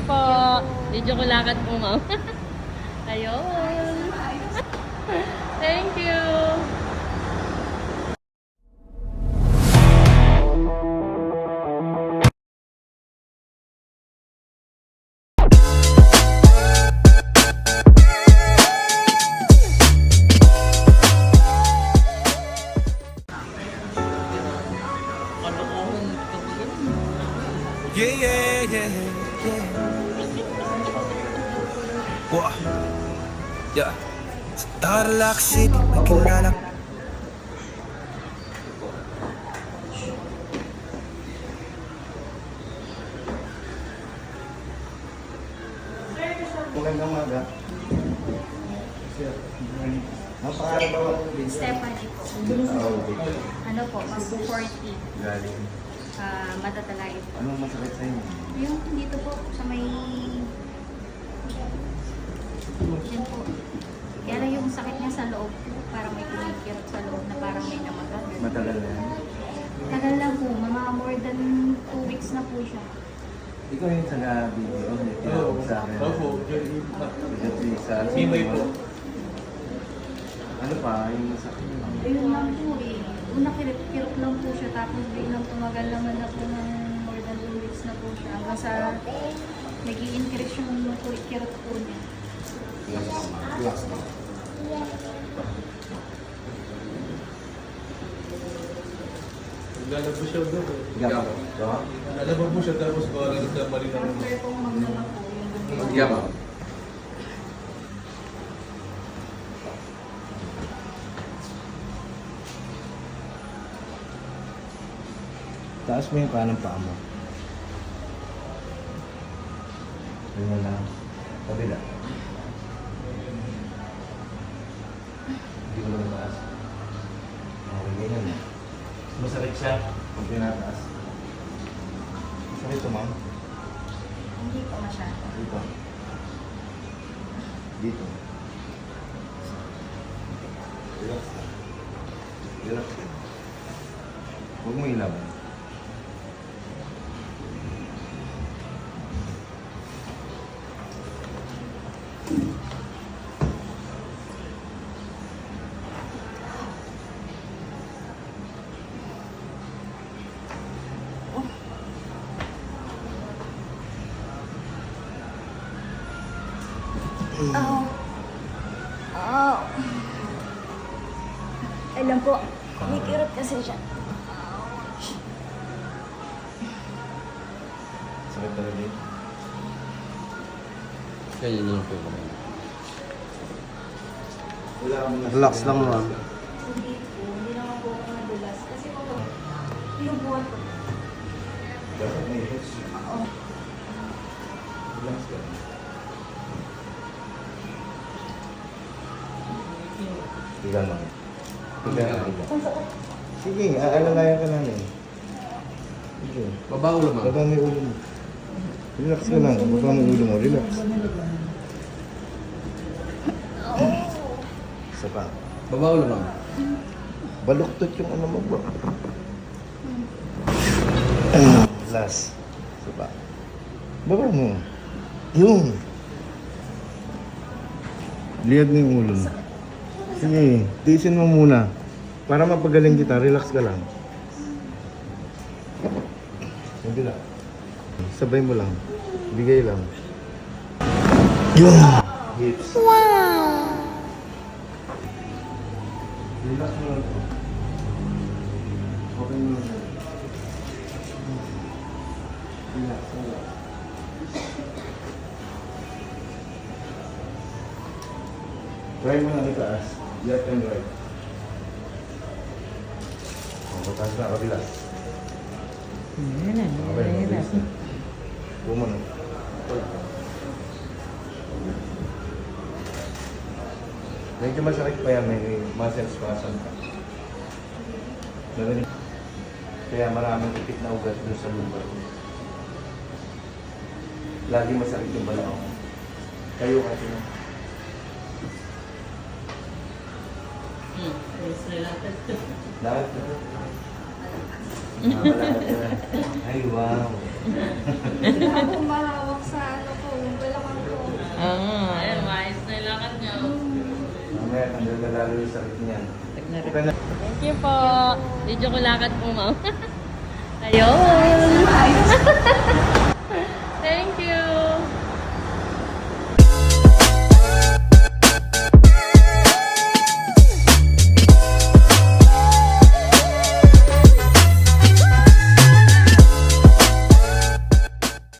po. Video ko lakad po, ma'am. Ayun. Thank you. Yeah, yeah, yeah, yeah. Wah, yeah. Starlock City, may kilala. Magandang umaga. Sir, ang pangalan ba ako din? Stephanie po. Ano po, mas 40. Galing. Matatalain po. Anong masakit sa inyo? Yung dito po, sa may... Yan po. Kaya lang yung sakit niya sa loob, parang may kumikirot sa loob na parang may namagat. Matagal na yan. Tagal lang po, mga more than 2 weeks na po siya. Ikaw yung taga-video, tinawag sa akin. Opo, Sa Himay po. Ano pa, yung masakit niyo? Ayun lang po eh. Una kirot lang po siya, tapos biglang tumagal naman na po ng more than 2 weeks na po siya. Hanggang sa nag-i-increase yung kirot po niya. Relax na. Lalabo siya doon. Gama. Gama? Lalabo po siya tapos baka nagkamali na After pong magdala po yung Magyama. Taas mo yung kanang paa mo. Ganyan lang. Kabila. Hindi ko lang taas. Okay, ganyan na. Masakit siya pag pinataas. Masakit ito, ma'am. Hindi pa masyado. Dito. Dito. Relax lang. Relax lang. Huwag mo ilaban. Oh. Oh. Alam po, kumikirot kasi siya. Sakit talaga yun. Kaya yun po. Relax lang, ma'am. Hindi po, hindi naman po ako nadulas. Kasi po, yung buwan ko. Dapat may hits. Oo. Relax ka. Tiga lang. Tiga lang. Sige, aalalayan ka namin. Sige. Baba ulo ma'am. Baba mo yung ulo mo. Relax ka lang. Baba mo yung ulo mo. Relax. Isa pa. Baba ulo ma'am. Baluktot yung ano mo bro. Last. Isa pa. Baba mo. Yung. Liad mo yung ulo mo. Sige, tiisin mo muna. Para mapagaling kita, relax ka lang. Kabila. Sabay mo lang. Bigay lang. Yung! Hips. Wow! Relax mo lang. Okay mo lang. Relax, relax. Try mo lang itaas. Left and right. Pataas na, kabila. Okay, mabilis na. Bumano. Medyo masakit pa yan, may muscle spasm ka. Narinig. Kaya maraming ipit na ugat doon sa lumbar. Lagi masakit yung balaw. Kayo kasi na. Yes, related. Lahat na. Lahat na. Ay, wow. Hindi ako mahawak sa ano ko naglalalo yung sakit niyan. Okay na. Thank you po. Medyo ko lakad po, ma'am. Ayun. Thank you.